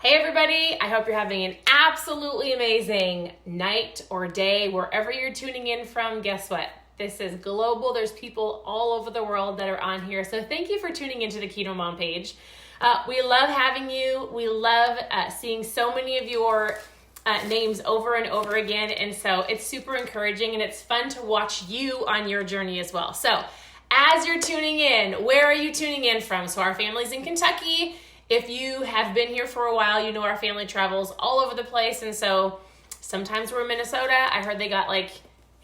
Hey everybody, I hope you're having an absolutely amazing night or day wherever you're tuning in from. Guess what? This is global. There's people all over the world that are on here. So thank you for tuning into the Keto Mom page. We love having you. We love seeing so many of your names over and over again. And so it's super encouraging and it's fun to watch you on your journey as well. So as you're tuning in, where are you tuning in from? So our family's in Kentucky. If you have been here for a while, you know our family travels all over the place. And so sometimes we're in Minnesota. I heard they got like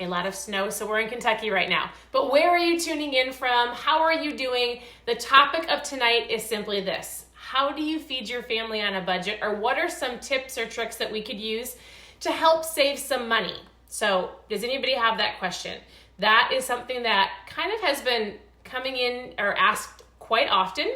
a lot of snow, so we're in Kentucky right now. But where are you tuning in from? How are you doing? The topic of tonight is simply this. How do you feed your family on a budget? Or what are some tips or tricks that we could use to help save some money? So does anybody have that question? That is something that kind of has been coming in or asked quite often.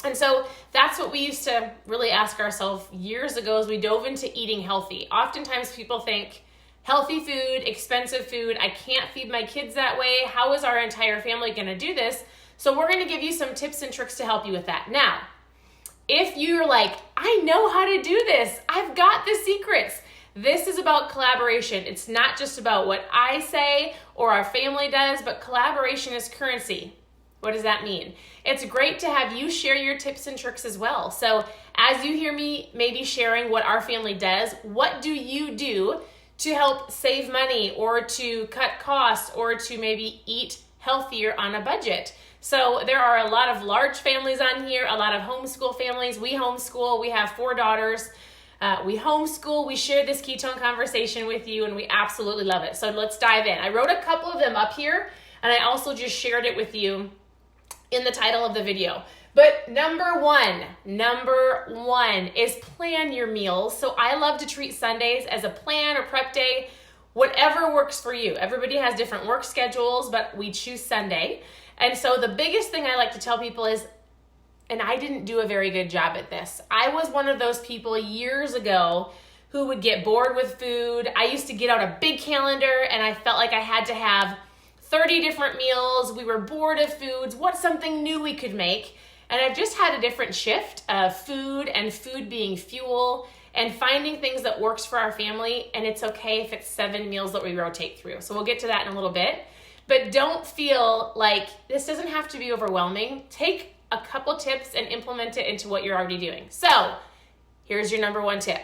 And so that's what we used to really ask ourselves years ago as we dove into eating healthy. Oftentimes people think healthy food, expensive food, I can't feed my kids that way. How is our entire family going to do this? So we're going to give you some tips and tricks to help you with that. Now, if you're like, I know how to do this, I've got the secrets. This is about collaboration. It's not just about what I say or our family does, but collaboration is currency. What does that mean? It's great to have you share your tips and tricks as well. So as you hear me maybe sharing what our family does, what do you do to help save money or to cut costs or to maybe eat healthier on a budget? So there are a lot of large families on here, a lot of homeschool families. We homeschool. We have 4 daughters. We homeschool. We share this ketone conversation with you, and we absolutely love it. So let's dive in. I wrote a couple of them up here, and I also just shared it with you in the title of the video. But number one is plan your meals. So I love to treat Sundays as a plan or prep day, whatever works for you. Everybody has different work schedules, but we choose Sunday. And so the biggest thing I like to tell people is, and I didn't do a very good job at this, I was one of those people years ago who would get bored with food. I used to get out a big calendar and I felt like I had to have 30 different meals. We were bored of foods. What's something new we could make? And I've just had a different shift of food and food being fuel and finding things that works for our family. And it's okay if it's 7 meals that we rotate through. So we'll get to that in a little bit. But don't feel like this doesn't have to be overwhelming. Take a couple tips and implement it into what you're already doing. So here's your number 1 tip.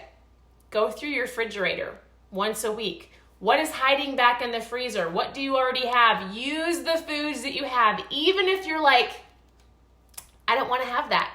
Go through your refrigerator once a week. What is hiding back in the freezer? What do you already have? Use the foods that you have, even if you're like, I don't want to have that.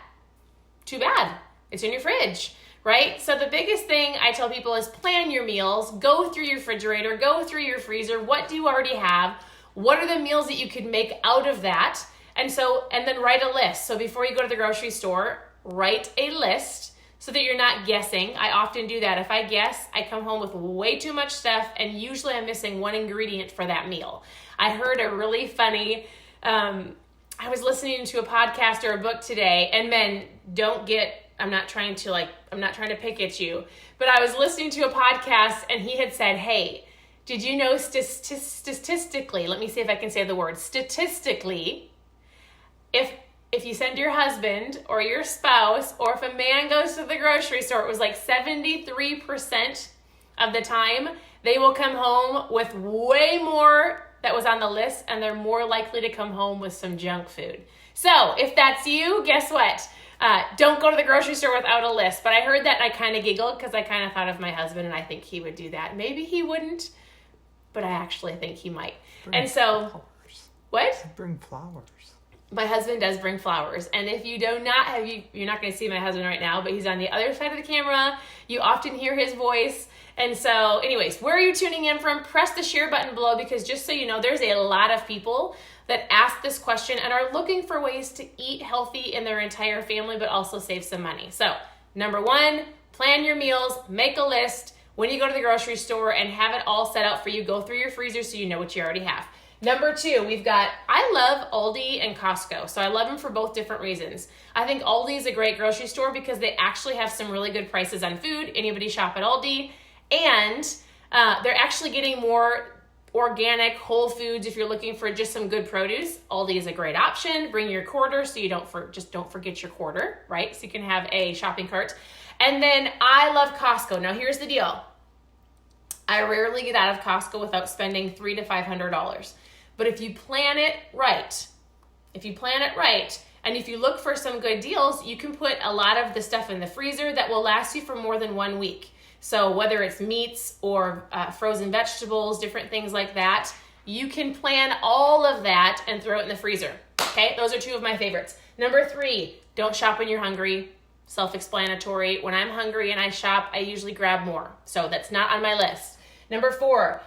Too bad. It's in your fridge, right? So the biggest thing I tell people is plan your meals. Go through your refrigerator. Go through your freezer. What do you already have? What are the meals that you could make out of that? And then write a list. So before you go to the grocery store, write a list so that you're not guessing. I often do that. If I guess, I come home with way too much stuff, and usually I'm missing one ingredient for that meal. I heard a really funny, I was listening to a podcast or a book today, and men, I'm not trying to pick at you, but I was listening to a podcast and he had said, hey, did you know statistically, let me see if I can say the word, statistically, if you send your husband or your spouse, or if a man goes to the grocery store, it was like 73% of the time, they will come home with way more that was on the list, and they're more likely to come home with some junk food. So if that's you, guess what? Don't go to the grocery store without a list. But I heard that and I kind of giggled because I kind of thought of my husband, and I think he would do that. Maybe he wouldn't, but I actually think he might. Bring flowers. What? Bring flowers. My husband does bring flowers. And if you do not have, you're not going to see my husband right now, but he's on the other side of the camera. You often hear his voice. And so anyways, where are you tuning in from? Press the share button below, because just so you know, there's a lot of people that ask this question and are looking for ways to eat healthy in their entire family, but also save some money. So number 1, plan your meals, make a list when you go to the grocery store and have it all set out for you. Go through your freezer so you know what you already have. Number 2, I love Aldi and Costco. So I love them for both different reasons. I think Aldi is a great grocery store because they actually have some really good prices on food. Anybody shop at Aldi? And they're actually getting more organic, whole foods if you're looking for just some good produce. Aldi is a great option. Bring your quarter so you don't forget your quarter, right? So you can have a shopping cart. And then I love Costco. Now here's the deal. I rarely get out of Costco without spending $300 to $500. But if you plan it right, and if you look for some good deals, you can put a lot of the stuff in the freezer that will last you for more than 1 week. So whether it's meats or frozen vegetables, different things like that, you can plan all of that and throw it in the freezer. Okay, those are 2 of my favorites. Number 3, don't shop when you're hungry. Self-explanatory. When I'm hungry and I shop, I usually grab more. So that's not on my list. Number 4,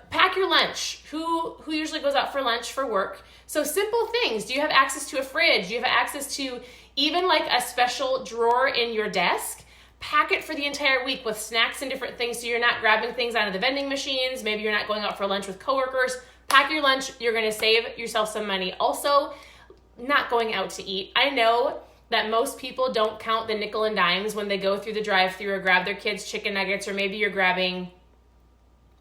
pack your lunch. Who usually goes out for lunch for work? So simple things. Do you have access to a fridge? Do you have access to even like a special drawer in your desk? Pack it for the entire week with snacks and different things so you're not grabbing things out of the vending machines. Maybe you're not going out for lunch with coworkers. Pack your lunch. You're going to save yourself some money. Also, not going out to eat. I know that most people don't count the nickel and dimes when they go through the drive-thru or grab their kids' chicken nuggets, or maybe you're grabbing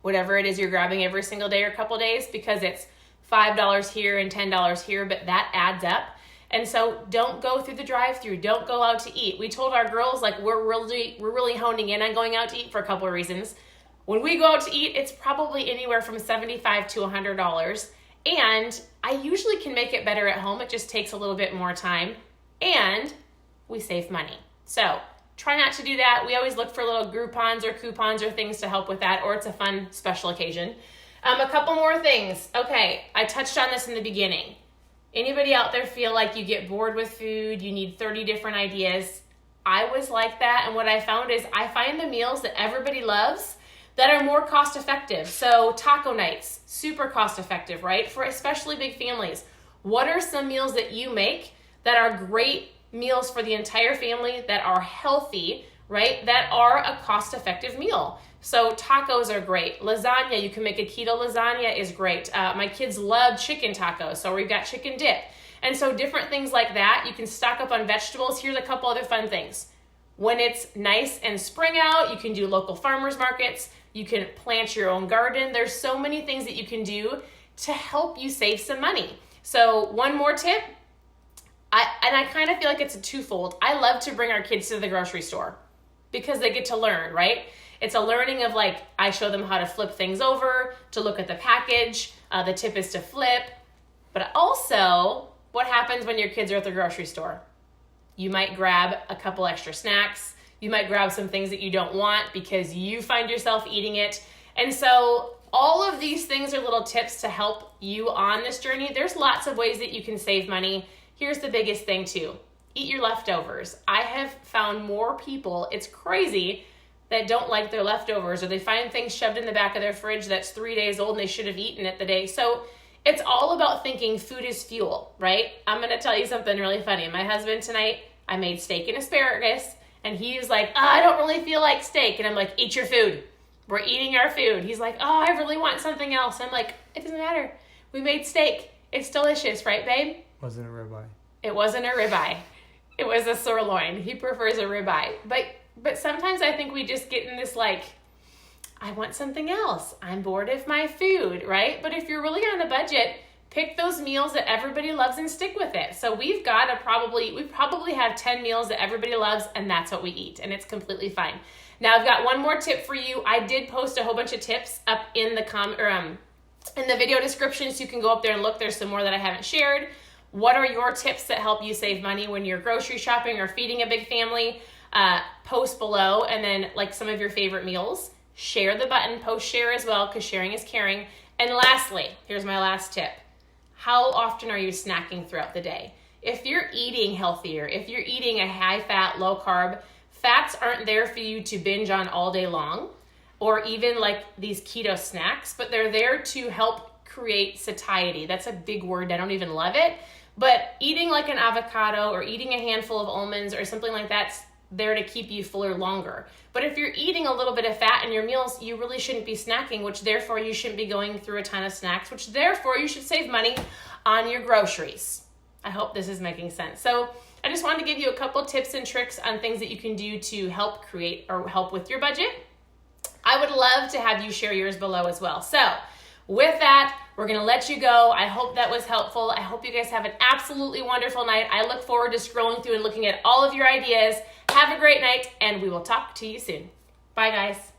whatever it is you're grabbing every single day or a couple days because it's $5 here and $10 here, but that adds up. And so don't go through the drive-thru. Don't go out to eat. We told our girls, like, we're really honing in on going out to eat for a couple of reasons. When we go out to eat, it's probably anywhere from $75 to $100. And I usually can make it better at home. It just takes a little bit more time. And we save money. So try not to do that. We always look for little Groupons or coupons or things to help with that, or it's a fun special occasion. A couple more things. Okay, I touched on this in the beginning. Anybody out there feel like you get bored with food, you need 30 different ideas? I was like that, and what I found is I find the meals that everybody loves that are more cost effective. So taco nights, super cost effective, right? For especially big families. What are some meals that you make that are great meals for the entire family, that are healthy, right? That are a cost effective meal? So tacos are great. Lasagna, you can make a keto lasagna is great. My kids love chicken tacos, so we've got chicken dip. And so different things like that. You can stock up on vegetables. Here's a couple other fun things. When it's nice and spring out, you can do local farmers markets. You can plant your own garden. There's so many things that you can do to help you save some money. So one more tip, I kind of feel like it's a twofold. I love to bring our kids to the grocery store because they get to learn, right? It's a learning of, like, I show them how to flip things over, to look at the package. The tip is to flip. But also, what happens when your kids are at the grocery store? You might grab a couple extra snacks. You might grab some things that you don't want because you find yourself eating it. And so all of these things are little tips to help you on this journey. There's lots of ways that you can save money. Here's the biggest thing too. Eat your leftovers. I have found more people, it's crazy, that don't like their leftovers, or they find things shoved in the back of their fridge that's 3 days old and they should have eaten it the day. So it's all about thinking food is fuel, right? I'm going to tell you something really funny. My husband tonight, I made steak and asparagus, and he was like, I don't really feel like steak. And I'm like, eat your food. We're eating our food. He's like, I really want something else. I'm like, it doesn't matter. We made steak. It's delicious, right, babe? Wasn't a ribeye. It wasn't a ribeye. It was a sirloin. He prefers a ribeye. But sometimes I think we just get in this, like, I want something else. I'm bored of my food, right? But if you're really on a budget, pick those meals that everybody loves and stick with it. So we probably have 10 meals that everybody loves, and that's what we eat, and it's completely fine. Now I've got one more tip for you. I did post a whole bunch of tips up in the in the video description, so you can go up there and look. There's some more that I haven't shared. What are your tips that help you save money when you're grocery shopping or feeding a big family? Post below, and then like some of your favorite meals. Share the button, post share as well, because sharing is caring. And lastly, here's my last tip. How often are you snacking throughout the day? If you're eating healthier, if you're eating a high fat, low carb, fats aren't there for you to binge on all day long, or even like these keto snacks, but they're there to help create satiety. That's a big word. I don't even love it. But eating like an avocado or eating a handful of almonds or something like that's there to keep you fuller longer. But if you're eating a little bit of fat in your meals, you really shouldn't be snacking, which therefore you shouldn't be going through a ton of snacks, which therefore you should save money on your groceries. I hope this is making sense. So I just wanted to give you a couple tips and tricks on things that you can do to help create or help with your budget. I would love to have you share yours below as well. So with that, we're going to let you go. I hope that was helpful. I hope you guys have an absolutely wonderful night. I look forward to scrolling through and looking at all of your ideas. have a great night, and we will talk to you soon. Bye, guys.